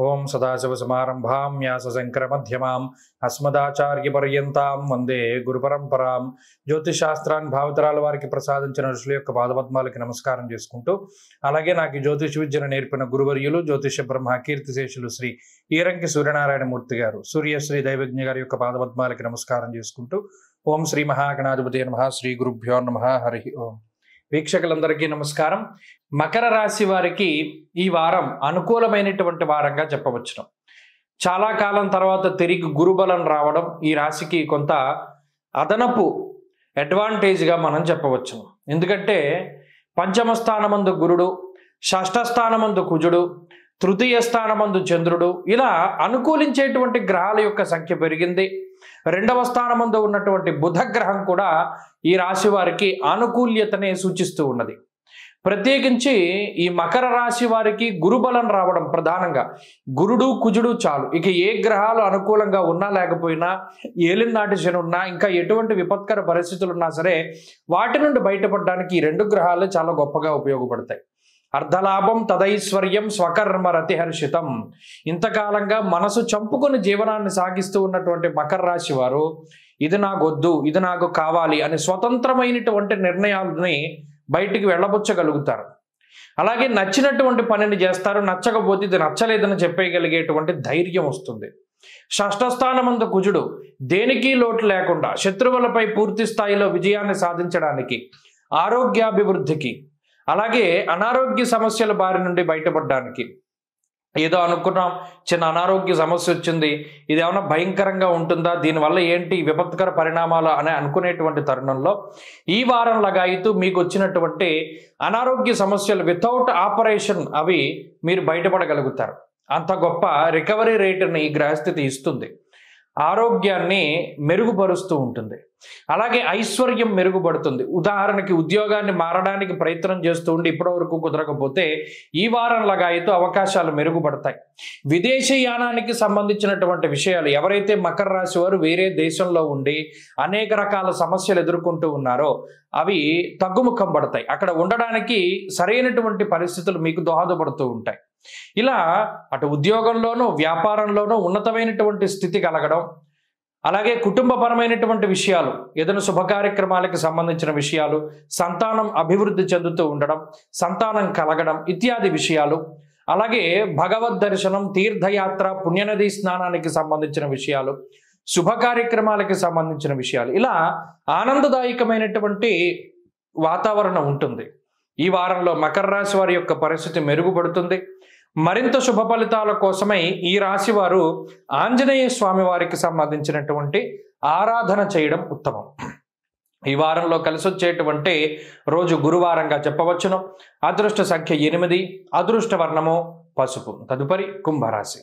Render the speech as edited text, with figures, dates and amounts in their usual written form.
ఓం సదాశివసమారంభాం వ్యాసశంకరమధ్యమాం అస్మదాచార్యపర్యంతాం వందే గురుపరంపరాం. జ్యోతిషాస్త్రాన్ని భావితరాల వారికి ప్రసాదించిన ఋషుల యొక్క పాదపద్మాలకి నమస్కారం చేసుకుంటూ, అలాగే నాకు జ్యోతిష విద్యను నేర్పిన గురువర్యులు జ్యోతిష బ్రహ్మ కీర్తిశేషులు శ్రీ ఈరంకి సూర్యనారాయణమూర్తి గారు, సూర్యశ్రీ దైవజ్ఞ గారి యొక్క పాదపద్మాలకి నమస్కారం చేసుకుంటూ, ఓం శ్రీ మహాగణాధిపతి నమః, శ్రీ గురుభ్యో నమః, హరి ఓం. వీక్షకులందరికీ నమస్కారం. మకర రాశి వారికి ఈ వారం అనుకూలమైనటువంటి వారంగా చెప్పవచ్చును. చాలా కాలం తర్వాత తిరిగి గురుబలం రావడం ఈ రాశికి కొంత అదనపు అడ్వాంటేజ్గా మనం చెప్పవచ్చును. ఎందుకంటే పంచమ స్థానమందు గురుడు, షష్ఠ స్థానమందు కుజుడు, తృతీయ స్థానమందు చంద్రుడు, ఇలా అనుకూలించేటువంటి గ్రహాల యొక్క సంఖ్య పెరిగింది. రెండవ స్థానమందు ఉన్నటువంటి బుధ గ్రహం కూడా ఈ రాశి వారికి ఆనుకూల్యతనే సూచిస్తూ ఉన్నది. ప్రత్యేకించి ఈ మకర రాశి వారికి గురుబలం రావడం ప్రధానంగా గురుడు కుజుడు చాలు. ఇక ఏ గ్రహాలు అనుకూలంగా ఉన్నా లేకపోయినా, ఏలినాటి శని ఉన్నా, ఇంకా ఎటువంటి విపత్కర పరిస్థితులు ఉన్నా సరే వాటి నుండి బయటపడడానికి ఈ రెండు గ్రహాలు చాలా గొప్పగా ఉపయోగపడతాయి. అర్ధలాభం తదైశ్వర్యం స్వకర్మ రతిహర్షితం. ఇంతకాలంగా మనసు చంపుకొని జీవనాన్ని సాగిస్తూ ఉన్నటువంటి మకర రాశి వారు ఇది నాకొద్దు, ఇది నాకు కావాలి అని స్వతంత్రమైనటువంటి నిర్ణయాలని బయటికి వెళ్ళబుచ్చగలుగుతారు. అలాగే నచ్చినటువంటి పనిని చేస్తారు, నచ్చకపోతే ఇది నచ్చలేదని చెప్పేయగలిగేటువంటి ధైర్యం వస్తుంది. షష్ఠస్థానమందు కుజుడు దేనికి లోటు లేకుండా శత్రువులపై పూర్తి స్థాయిలో విజయాన్ని సాధించడానికి, ఆరోగ్యాభివృద్ధికి, అలాగే అనారోగ్య సమస్యల బారి నుండి బయటపడడానికి. ఏదో అనుకున్నాం, చిన్న అనారోగ్య సమస్య వచ్చింది, ఇది ఏమైనా భయంకరంగా ఉంటుందా, దీనివల్ల ఏంటి విపత్కర పరిణామాలు అని అనుకునేటువంటి తరుణంలో ఈ వారం లగాయితూ మీకు వచ్చినటువంటి అనారోగ్య సమస్యలు వితౌట్ ఆపరేషన్ అవి మీరు బయటపడగలుగుతారు. అంత గొప్ప రికవరీ రేటుని ఈ గ్రహస్థితి ఇస్తుంది. ఆరోగ్యాన్ని మెరుగుపరుస్తూ ఉంటుంది. అలాగే ఐశ్వర్యం మెరుగుపడుతుంది. ఉదాహరణకి ఉద్యోగాన్ని మారడానికి ప్రయత్నం చేస్తూ ఉండి ఇప్పటివరకు కుదరకపోతే ఈ వారం లగాయితూ అవకాశాలు మెరుగుపడతాయి. విదేశీయానానికి సంబంధించినటువంటి విషయాలు ఎవరైతే మకర రాశి వారు వేరే దేశంలో ఉండి అనేక రకాల సమస్యలు ఎదుర్కొంటూ ఉన్నారో అవి తగ్గుముఖం పడతాయి. అక్కడ ఉండడానికి సరైనటువంటి పరిస్థితులు మీకు దోహదపడుతూ ఉంటాయి. ఇలా అటు ఉద్యోగంలోనూ వ్యాపారంలోనూ ఉన్నతమైనటువంటి స్థితి కలగడం, అలాగే కుటుంబపరమైనటువంటి విషయాలు, ఏదైనా శుభ కార్యక్రమాలకు సంబంధించిన విషయాలు, సంతానం అభివృద్ధి చెందుతూ ఉండడం, సంతానం కలగడం ఇత్యాది విషయాలు, అలాగే భగవద్ దర్శనం, తీర్థయాత్ర, పుణ్యనది స్నానానికి సంబంధించిన విషయాలు, శుభ కార్యక్రమాలకి సంబంధించిన విషయాలు, ఇలా ఆనందదాయకమైనటువంటి వాతావరణం ఉంటుంది. ఈ వారంలో మకర రాశి వారి యొక్క పరిస్థితి మెరుగుపడుతుంది. మరింత శుభ ఫలితాల కోసమై ఈ రాశి వారు ఆంజనేయ స్వామి వారికి సంబంధించినటువంటి ఆరాధన చేయడం ఉత్తమం. ఈ వారంలో కలిసి వచ్చేటువంటి రోజు గురువారంగా చెప్పవచ్చును. అదృష్ట సంఖ్య 8, అదృష్ట వర్ణము పసుపు. తదుపరి కుంభరాశి.